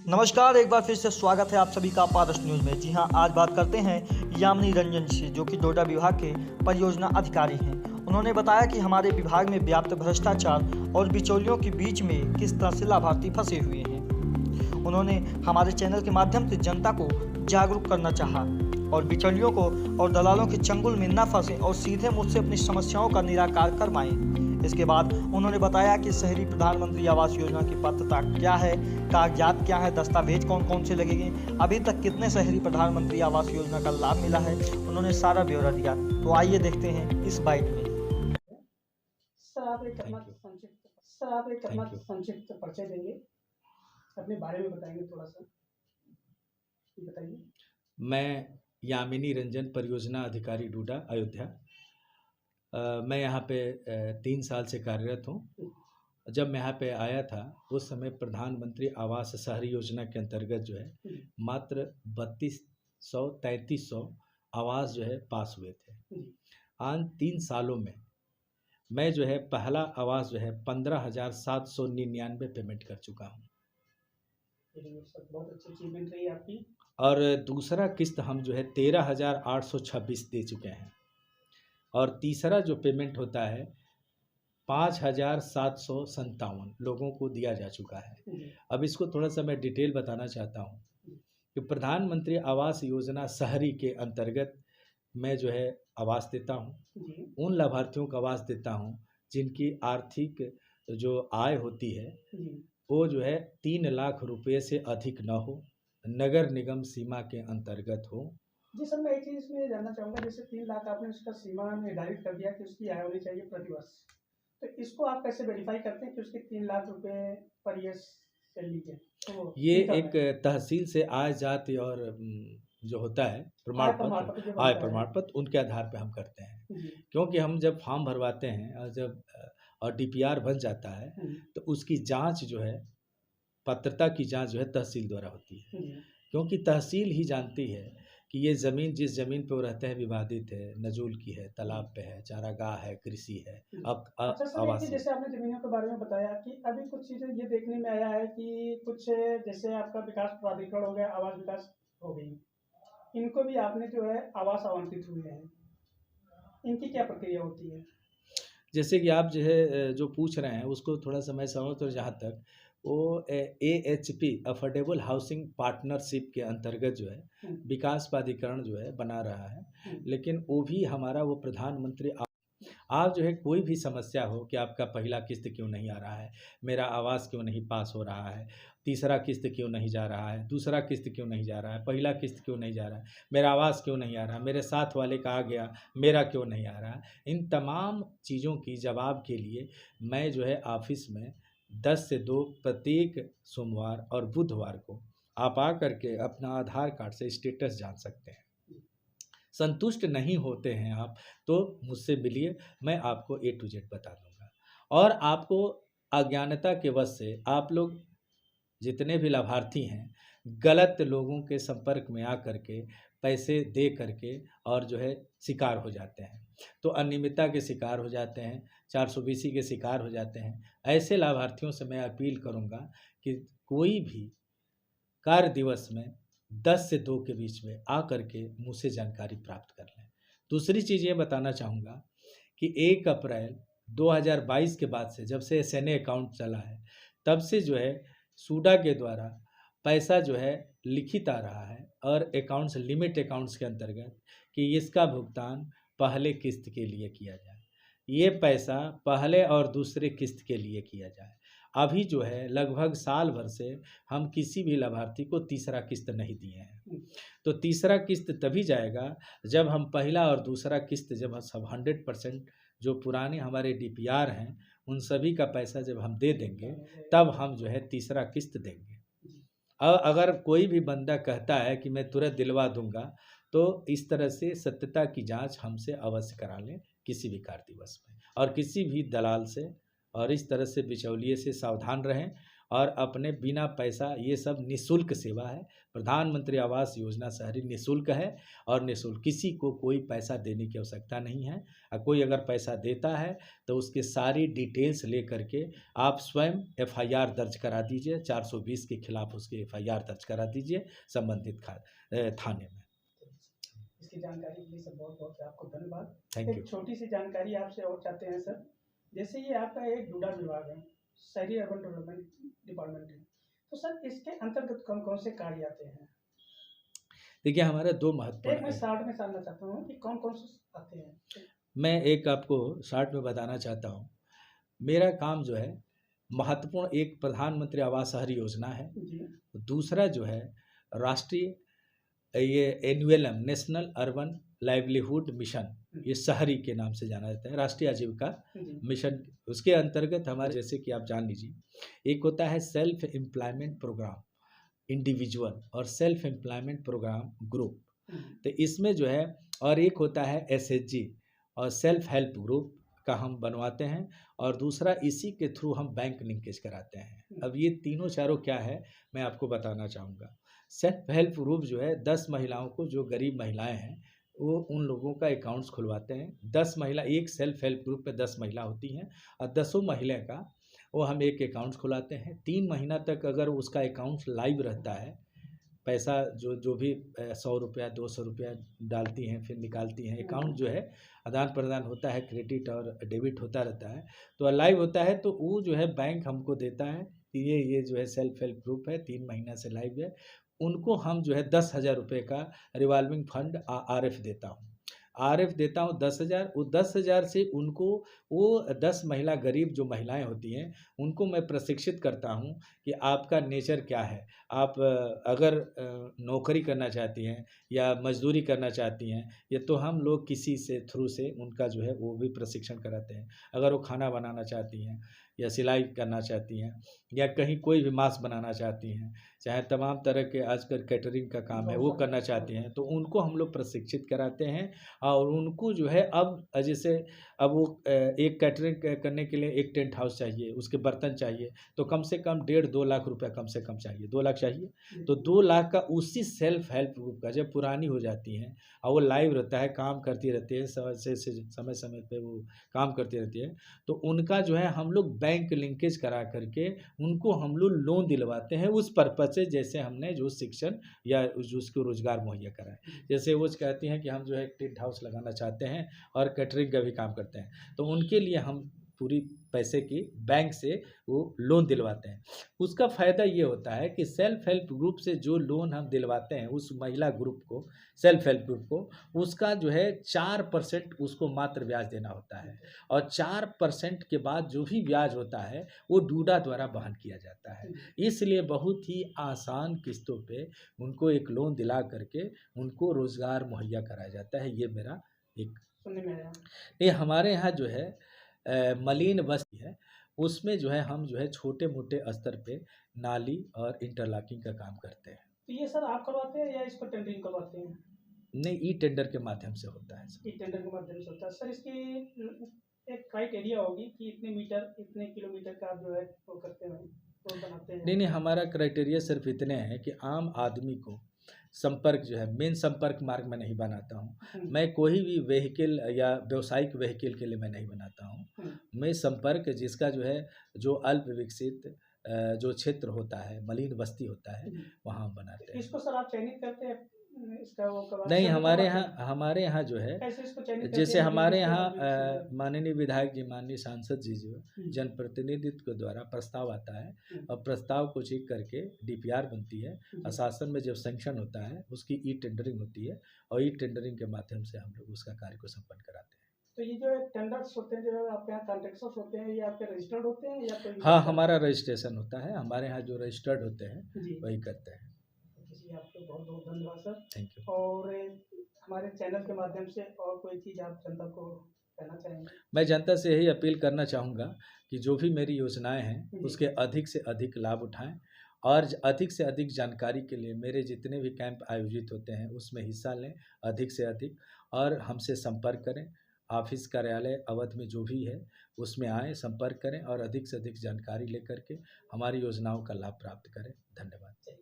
नमस्कार, एक बार फिर से स्वागत है आप सभी का पारस न्यूज़ में। जी हां, आज बात करते हैं यामिनी रंजन से, जो कि डोडा विभाग के परियोजना अधिकारी हैं। उन्होंने बताया कि हमारे विभाग में व्याप्त भ्रष्टाचार और बिचौलियों के बीच में किस तरह से लाभार्थी फंसे हुए हैं। उन्होंने हमारे चैनल के माध्यम से जनता को जागरूक करना चाहा और बिचौलियों को और दलालों के चंगुल में न फंसे और सीधे मुझसे अपनी समस्याओं का निराकार करवाएं। इसके बाद उन्होंने बताया कि शहरी प्रधानमंत्री आवास योजना की पात्रता क्या है, कागजात क्या है, दस्तावेज कौन कौन से लगेंगे, अभी तक कितने शहरी प्रधानमंत्री आवास योजना का लाभ मिला है। उन्होंने सारा ब्यौरा दिया। तो आइए देखते हैं इस बाइट में। सर आप एक अपना संक्षिप्त परिचय देंगे, अपने बारे में बताएंगे थोड़ा सा, बताइए। मैं यामिनी रंजन परियोजना अधिकारी डोडा अयोध्या। मैं यहाँ पे 3 साल से कार्यरत हूँ। जब मैं यहाँ पे आया था उस समय प्रधानमंत्री आवास शहरी योजना के अंतर्गत जो है मात्र 3200-3300 आवास जो है पास हुए थे। आज 3 सालों में मैं जो है पहला आवास जो है 15,799 पेमेंट कर चुका हूँ। बहुत अच्छी अचीवमेंट रही आपकी। और दूसरा किस्त हम जो है 13,826 दे चुके हैं और तीसरा जो पेमेंट होता है 5,757 लोगों को दिया जा चुका है। अब इसको थोड़ा सा मैं डिटेल बताना चाहता हूँ कि प्रधानमंत्री आवास योजना शहरी के अंतर्गत मैं जो है आवास देता हूँ। उन लाभार्थियों को आवास देता हूँ जिनकी आर्थिक जो आय होती है वो जो है 3 लाख रुपये से अधिक न हो, नगर निगम सीमा के अंतर्गत हो। जी सर, मैं एक चीज़ इसमें जानना चाहूँगा, जैसे 3 लाख आपने उसका सीमा निर्धारित कर दिया कि उसकी आय होनी चाहिए प्रतिवर्ष, तो इसको आप कैसे वेरीफाई करते हैं कि उसके 3 लाख रुपए पर ईयर से लीजिए? तो ये एक तहसील से आय जाति और जो होता है प्रमाण पत्र, आय प्रमाण पत्र, उनके आधार पे हम करते हैं। क्योंकि हम जब फॉर्म भरवाते हैं और जब डीपीआर बन जाता है तो उसकी जांच जो है, पात्रता की जांच जो है तहसील द्वारा होती है। क्योंकि तहसील ही जानती है कि ये ज़मीन जिस ज़मीन पे वो रहते हैं विवादित है, नजूल की है, तालाब पे है, चारागाह है, कृषि है, अच्छा सर, जैसे आपने ज़मीनों के बारे में बताया कि अभी कुछ चीज़ें ये देखने में आया है कि कुछ जैसे आपका विकास प्राधिकरण हो गया, आवास विकास हो गई, इनको भी आपने जो है आवास आवंटित हुए हैं, इनकी क्या प्रक्रिया होती है? जैसे कि आप जो है जो पूछ रहे हैं उसको थोड़ा सा मैं समझ तो जहाँ तक वो AHP अफोर्डेबल हाउसिंग पार्टनरशिप के अंतर्गत जो है विकास प्राधिकरण जो है बना रहा है। लेकिन वो भी हमारा वो प्रधानमंत्री आप जो है कोई भी समस्या हो कि आपका पहला किस्त क्यों नहीं आ रहा है, मेरा आवास क्यों नहीं पास हो रहा है, तीसरा किस्त क्यों नहीं जा रहा है, दूसरा किस्त क्यों नहीं जा रहा है, पहला किस्त क्यों नहीं जा रहा है, मेरा आवास क्यों नहीं आ रहा, मेरे साथ वाले का आ गया, मेरा क्यों नहीं आ रहा है, इन तमाम चीज़ों की जवाब के लिए मैं जो है ऑफिस में 10 से 2 प्रत्येक सोमवार और बुधवार को आप आ करके अपना आधार कार्ड से स्टेटस जान सकते हैं। संतुष्ट नहीं होते हैं आप तो मुझसे मिलिए, मैं आपको A to Z बता दूंगा। और आपको अज्ञानता के वश से आप लोग जितने भी लाभार्थी हैं गलत लोगों के संपर्क में आ करके पैसे दे करके और जो है शिकार हो जाते हैं, तो अनियमितता के शिकार हो जाते हैं, 420 के शिकार हो जाते हैं। ऐसे लाभार्थियों से मैं अपील करूंगा कि कोई भी कार्य दिवस में 10 से 2 के बीच में आ करके मुझसे जानकारी प्राप्त कर लें। दूसरी चीज़ ये बताना चाहूँगा कि 1 अप्रैल 2022 के बाद से जब से SNA अकाउंट चला है तब से जो है सूडा के द्वारा पैसा जो है लिखित आ रहा है और अकाउंट्स लिमिट अकाउंट्स के अंतर्गत कि इसका भुगतान पहले किस्त के लिए किया जाए, ये पैसा पहले और दूसरे किस्त के लिए किया जाए। अभी जो है लगभग साल भर से हम किसी भी लाभार्थी को तीसरा किस्त नहीं दिए हैं। तो तीसरा किस्त तभी जाएगा जब हम पहला और दूसरा किस्त जब हम सब 100% जो पुराने हमारे DPR हैं उन सभी का पैसा जब हम दे देंगे तब हम जो है तीसरा किस्त देंगे। और अगर कोई भी बंदा कहता है कि मैं तुरंत दिलवा दूंगा तो इस तरह से सत्यता की जांच हमसे अवश्य करा लें किसी भी कार्य दिवस में, और किसी भी दलाल से और इस तरह से बिचौलिए से सावधान रहें और अपने बिना पैसा, ये सब निःशुल्क सेवा है। प्रधानमंत्री आवास योजना शहरी निःशुल्क है और निःशुल्क, किसी को कोई पैसा देने की आवश्यकता नहीं है। और कोई अगर पैसा देता है तो उसके सारी डिटेल्स ले करके आप स्वयं एफआईआर दर्ज करा दीजिए, 420 के खिलाफ उसकी एफआईआर दर्ज करा दीजिए संबंधित थाने में। इसकी जानकारी के लिए सर बहुत बहुत आपको धन्यवाद। Thank you. एक छोटी सी जानकारी आपसे और चाहते हैं सर, जैसे ये आपका एक डूडा विभाग है, शहरी अर्बन डेवलपमेंट डिपार्टमेंट है, तो सर इसके अंतर्गत कौन कौन से कार्य आते हैं? देखिए, हमारे दो एक मैं महत्वपूर्ण, शॉर्ट में जानना चाहता हूँ कि कौन कौन से आते हैं। मैं एक आपको शॉर्ट में बताना चाहता हूँ। मेरा काम जो है महत्वपूर्ण, एक प्रधानमंत्री आवास शहरी योजना है, जी दूसरा जो है राष्ट्रीय ये NULM national urban livelihood mission, ये शहरी के नाम से जाना जाता है, राष्ट्रीय आजीविका जी मिशन। उसके अंतर्गत हमारे, जैसे कि आप जान लीजिए, एक होता है सेल्फ एम्प्लॉयमेंट प्रोग्राम इंडिविजुअल और सेल्फ एम्प्लॉयमेंट प्रोग्राम ग्रुप। तो इसमें जो है, और एक होता है एसएचजी और सेल्फ हेल्प ग्रुप का हम बनवाते हैं, और दूसरा इसी के थ्रू हम बैंक लिंकेज कराते हैं। अब ये तीनों चारों क्या है मैं आपको बताना चाहूँगा। सेल्फ हेल्प ग्रुप जो है 10 महिलाओं को, जो गरीब महिलाएं हैं, वो उन लोगों का अकाउंट्स खुलवाते हैं। 10 महिला, एक सेल्फ हेल्प ग्रुप में 10 महिला होती हैं और 10 महिला का वो हम एक अकाउंट्स खुलाते हैं। 3 महीना तक अगर उसका अकाउंट्स लाइव रहता है, पैसा जो भी 100 रुपया 200 रुपया डालती हैं फिर निकालती हैं, अकाउंट जो है आदान प्रदान होता है, क्रेडिट और डेबिट होता रहता है, तो लाइव होता है, तो वो जो है बैंक हमको देता है कि ये जो है सेल्फ हेल्प ग्रुप है, 3 महीना से लाइव है। उनको हम जो है 10,000 रुपये का रिवॉल्विंग फंड आरएफ देता हूँ। आरएफ देता हूँ 10,000। वो 10,000 से उनको, वो 10 महिला गरीब जो महिलाएं होती हैं, उनको मैं प्रशिक्षित करता हूँ कि आपका नेचर क्या है। आप अगर नौकरी करना चाहती हैं या मजदूरी करना चाहती हैं, ये तो हम लोग किसी से थ्रू से उनका जो है वो भी प्रशिक्षण कराते हैं। अगर वो खाना बनाना चाहती हैं या सिलाई करना चाहती हैं या कहीं कोई भी मांस बनाना चाहती हैं, चाहे तमाम तरह के आजकल कैटरिंग का काम है वो करना चाहती हैं, तो उनको हम लोग प्रशिक्षित कराते हैं। और उनको जो है, अब जैसे अब वो एक कैटरिंग करने के लिए एक टेंट हाउस चाहिए, उसके बर्तन चाहिए, तो कम से कम 1.5-2 लाख रुपया कम से कम चाहिए, 2 लाख चाहिए। तो 2 लाख का उसी सेल्फ हेल्प ग्रुप का, जब पुरानी हो जाती हैं और वो लाइव रहता है, काम करती रहती है, समय समय पे वो काम करती रहती है, तो उनका जो है हम लोग बैंक लिंकेज करा करके उनको हम लोग लोन दिलवाते हैं उस पर्पज से, जैसे हमने जो शिक्षण या उसको रोजगार मुहैया कराए। जैसे वो कहती हैं कि हम जो है टेंट हाउस लगाना चाहते हैं और कैटरिंग का भी काम करते हैं, तो उनके लिए हम पूरी पैसे की बैंक से वो लोन दिलवाते हैं। उसका फ़ायदा ये होता है कि सेल्फ हेल्प ग्रुप से जो लोन हम दिलवाते हैं उस महिला ग्रुप को, सेल्फ हेल्प ग्रुप को, उसका जो है 4% उसको मात्र ब्याज देना होता है, और 4% के बाद जो भी ब्याज होता है वो डूडा द्वारा वहन किया जाता है। इसलिए बहुत ही आसान किस्तों पे उनको एक लोन दिला करके उनको रोज़गार मुहैया कराया जाता है। ये मेरा एक, सुनने में आया। ये हमारे यहाँ जो है मलिन बस्ती है, उसमें जो है हम जो है छोटे मोटे स्तर पे नाली और इंटरलॉकिंग का काम करते हैं। तो ये सर आप करवाते हैं या इसको टेंडरिंग करवाते हैं? नहीं, ई टेंडर के माध्यम से होता है सर। ई टेंडर के माध्यम से होता है सर। इसकी एक क्राइटेरिया होगी कि इतने मीटर, इतने किलोमीटर का आप जो है वो करते हैं, रोड बनाते हैं। नहीं, हमारा क्राइटेरिया सिर्फ इतने हैं कि आम आदमी को संपर्क जो है, मेन संपर्क मार्ग में नहीं बनाता हूँ मैं, कोई भी व्हीकल या व्यवसायिक व्हीकल के लिए मैं नहीं बनाता हूँ मैं। संपर्क जिसका जो है, जो अल्प विकसित जो क्षेत्र होता है, मलिन बस्ती होता है, वहाँ हम बनाते हैं। इसको सर आप चयनित करते हैं इसका वो नहीं, हमारे यहाँ जो है, जैसे हमारे यहाँ माननीय विधायक जी, माननीय सांसद जी जो जनप्रतिनिधित्व के द्वारा प्रस्ताव आता है और प्रस्ताव को चेक करके डीपीआर बनती है, और शासन में जब सैंक्शन होता है उसकी ई टेंडरिंग होती है, और ई टेंडरिंग के माध्यम से हम लोग उसका कार्य को संपन्न कराते हैं। तो ये जो टेंडर्स होते हैं, जो आपके यहाँ कॉन्ट्रैक्टर्स होते हैं, ये आपके रजिस्टर्ड होते हैं या कोई? हाँ, हमारा रजिस्ट्रेशन होता है, हमारे यहाँ जो रजिस्टर्ड होते हैं वही करते हैं। आपको बहुत बहुत धन्यवाद सर। Thank you. और हमारे चैनल के माध्यम से और कोई चीज़ आप जनता को कहना चाहेंगे? मैं जनता से यही अपील करना चाहूँगा कि जो भी मेरी योजनाएं हैं उसके अधिक से अधिक लाभ उठाएं, और अधिक से अधिक जानकारी के लिए मेरे जितने भी कैंप आयोजित होते हैं उसमें हिस्सा लें अधिक से अधिक, और हमसे संपर्क करें। ऑफिस कार्यालय अवध में जो भी है उसमें आएँ, संपर्क करें और अधिक से अधिक जानकारी लेकर के हमारी योजनाओं का लाभ प्राप्त करें। धन्यवाद।